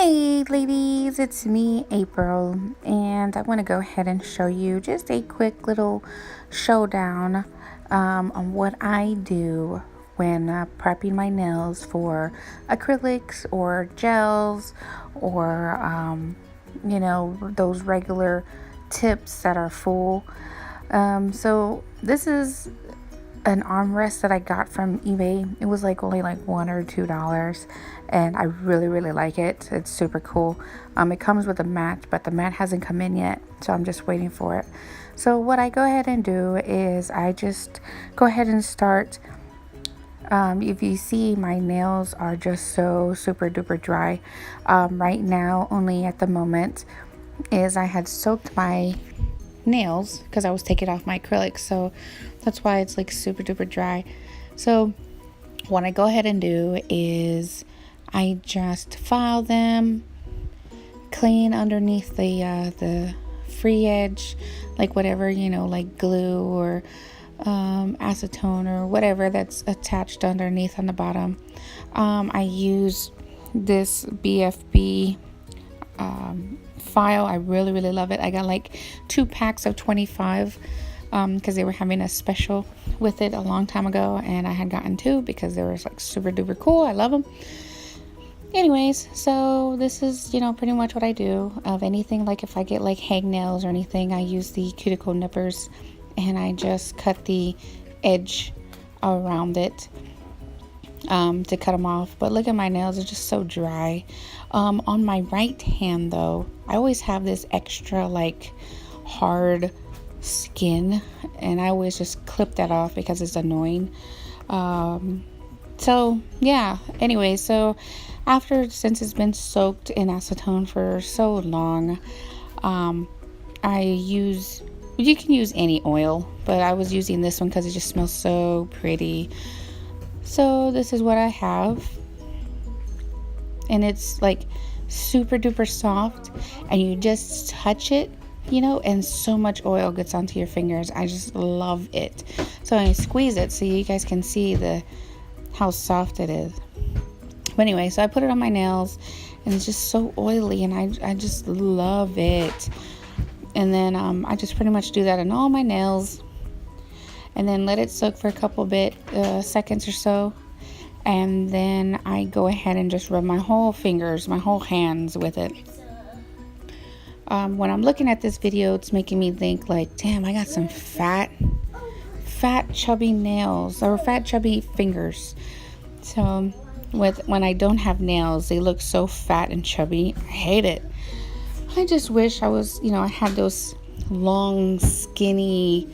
Hey ladies, it's me, April, and I want to go ahead and show you just a quick little showdown on what I do when prepping my nails for acrylics or gels or, those regular tips that are full. So this is an armrest that I got from eBay. It was only $1 or $2, and I really like it. It's super cool. It comes with a mat, but the mat hasn't come in yet, so I'm just waiting for it. So what I go ahead and do is I just go ahead and start. If you see, my nails are just so super duper dry right now. Only at the moment is I had soaked my nails because I was taking off my acrylics, so that's why it's super duper dry. So what I go ahead and do is I just file them, clean underneath the free edge, whatever, like glue or acetone or whatever that's attached underneath on the bottom. I use this BFB file. I really love it. I got 2 packs of 25 because they were having a special with it a long time ago, and I had gotten 2 because they were super duper cool. I love them. Anyways, so this is pretty much what I do. Of anything, if I get hangnails or anything, I use the cuticle nippers and I just cut the edge around it to cut them off. But look at my nails, they're just so dry. On my right hand though, I always have this extra hard skin, and I always just clip that off because it's annoying. So yeah, anyway, so since it's been soaked in acetone for so long, you can use any oil, but I was using this one because it just smells so pretty. So this is what I have, and it's super duper soft, and you just touch it, and so much oil gets onto your fingers. I just love it. So I squeeze it so you guys can see how soft it is. But anyway, so I put it on my nails, and it's just so oily, and I just love it. And then I just pretty much do that on all my nails, and then let it soak for a couple seconds or so. And then I go ahead and just rub my whole fingers, my whole hands with it. When I'm looking at this video, it's making me think damn, I got some fat chubby nails, or fat chubby fingers. So when I don't have nails, they look so fat and chubby. I hate it. I just wish I was, I had those long, skinny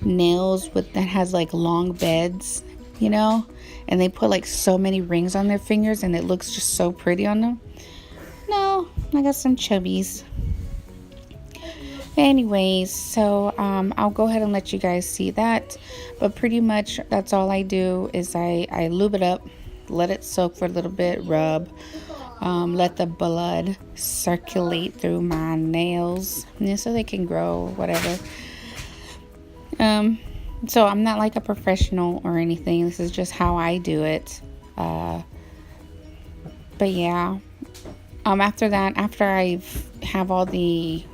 nails that has long beds, and they put so many rings on their fingers, and it looks just so pretty on them. No, I got some chubbies. Anyways, so I'll go ahead and let you guys see that, but pretty much that's all I do is I lube it up, let it soak for a little bit, rub, let the blood circulate through my nails so they can grow, whatever. So I'm not a professional or anything. This is just how I do it. But yeah, after I have all the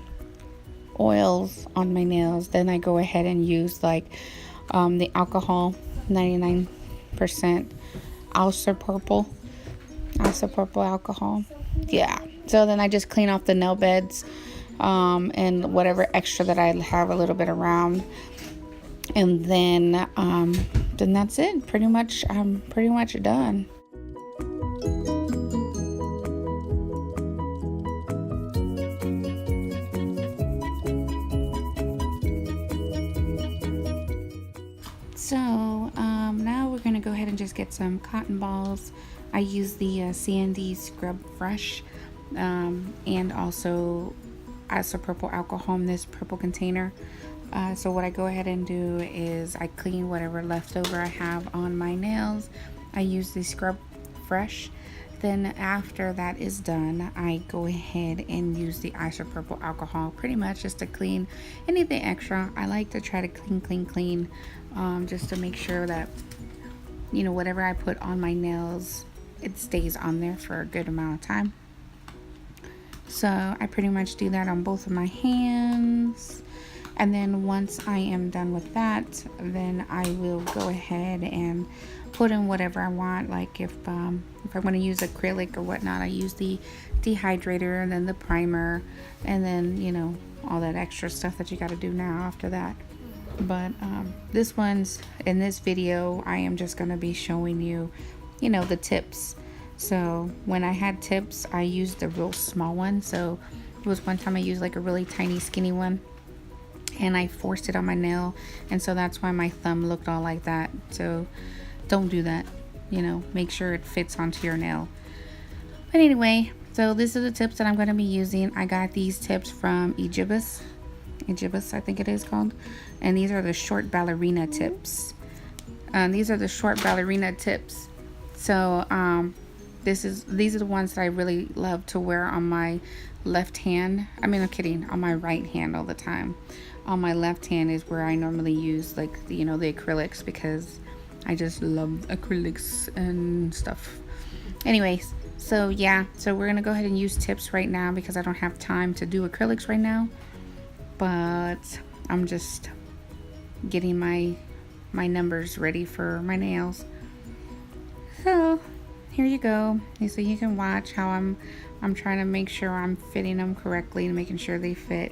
oils on my nails, then I go ahead and use the alcohol, 99% isopropyl alcohol. Yeah, so then I just clean off the nail beds and whatever extra that I have a little bit around, and then that's it. Pretty much I'm pretty much done. So now we're gonna go ahead and just get some cotton balls. I use the C&D Scrub Fresh and also isopropyl alcohol in this purple container. So what I go ahead and do is I clean whatever leftover I have on my nails. I use the Scrub Fresh. Then after that is done, I go ahead and use the isopropyl alcohol, pretty much just to clean anything extra. I like to try to clean just to make sure that whatever I put on my nails, it stays on there for a good amount of time. So I pretty much do that on both of my hands. And then once I am done with that, then I will go ahead and put in whatever I want. Like if I want to use acrylic or whatnot, I use the dehydrator and then the primer, and then, you know, all that extra stuff that you got to do now after that. But this one's, in this video, I am just going to be showing you, you know, the tips. So when I had tips, I used the real small one. So it was one time I used like a really tiny skinny one, and I forced it on my nail, and so that's why my thumb looked all like that. So don't do that, you know, make sure it fits onto your nail. But anyway, so this is the tips that I'm going to be using. I got these tips from Egyptus, I think it is called, and these are the short ballerina tips. These are the short ballerina tips. So these are the ones that I really love to wear on my left hand. I mean, I'm kidding, on my right hand all the time. On my left hand is where I normally use, like, you know, the acrylics, because I just love acrylics and stuff. Anyways, so yeah, so we're gonna go ahead and use tips right now because I don't have time to do acrylics right now. But I'm just getting my numbers ready for my nails. So here you go. So you can watch how I'm trying to make sure I'm fitting them correctly and making sure they fit.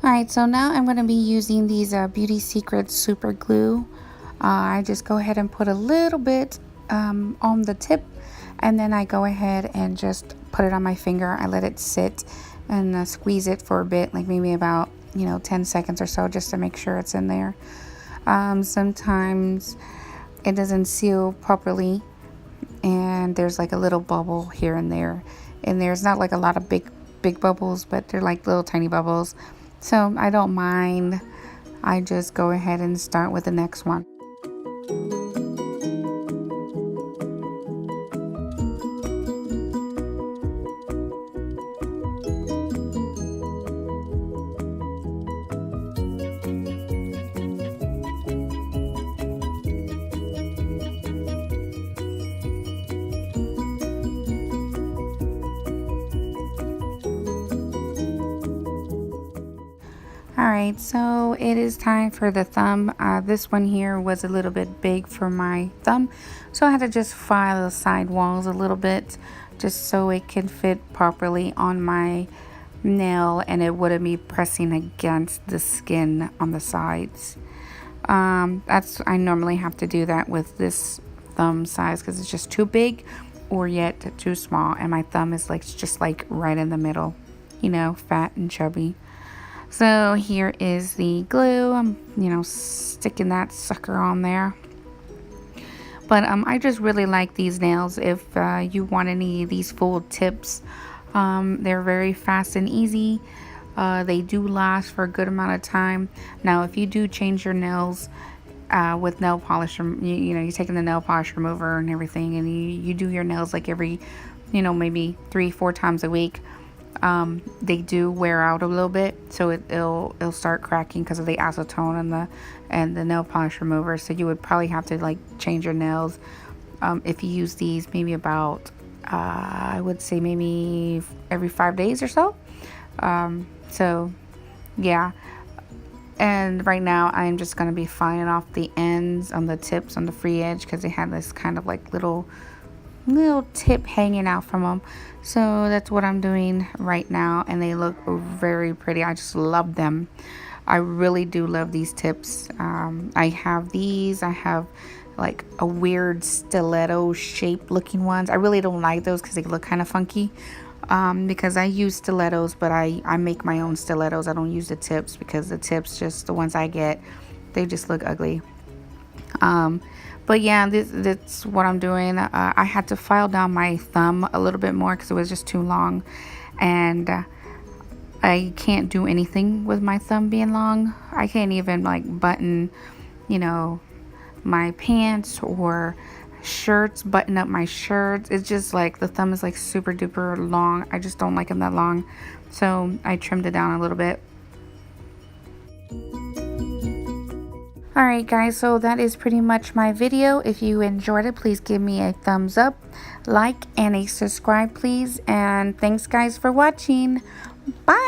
Alright, so now I'm going to be using these Beauty Secret super glue. I just go ahead and put a little bit on the tip, and then I go ahead and just put it on my finger. I let it sit and squeeze it for a bit, like maybe about, you know, 10 seconds or so, just to make sure it's in there. Sometimes it doesn't seal properly, and there's like a little bubble here and there. And there's not like a lot of big bubbles, but they're like little tiny bubbles. So I don't mind. I just go ahead and start with the next one. Alright, so it is time for the thumb. This one here was a little bit big for my thumb, so I had to just file the side walls a little bit just so it can fit properly on my nail and it wouldn't be pressing against the skin on the sides. I normally have to do that with this thumb size because it's just too big or yet too small, and my thumb is like just like right in the middle, you know, fat and chubby. So here is the glue. I'm, you know, sticking that sucker on there. But I just really like these nails. If you want any of these full tips, they're very fast and easy. They do last for a good amount of time. Now, if you do change your nails with nail polish, you know, you're taking the nail polish remover and everything, and you do your nails like every, you know, maybe 3-4 times a week. They do wear out a little bit, so it'll start cracking because of the acetone and the nail polish remover. So you would probably have to like change your nails if you use these maybe about I would say maybe every 5 days or so. So yeah, and right now I'm just going to be filing off the ends on the tips on the free edge because they have this kind of like little little tip hanging out from them. So that's what I'm doing right now, and they look very pretty. I just love them. I really do love these tips. I have these. I have like a weird stiletto shape looking ones. I really don't like those because they look kind of funky. Because I use stilettos, but I make my own stilettos. I don't use the tips because the tips, just the ones I get, they just look ugly. But yeah, that's what I'm doing. I had to file down my thumb a little bit more because it was just too long, and I can't do anything with my thumb being long. I can't even like button, you know, my pants or shirts, button up my shirts. It's just like the thumb is like super duper long. I just don't like them that long, so I trimmed it down a little bit. Alright guys, so that is pretty much my video. If you enjoyed it, please give me a thumbs up, like, and a subscribe please. And thanks guys for watching. Bye!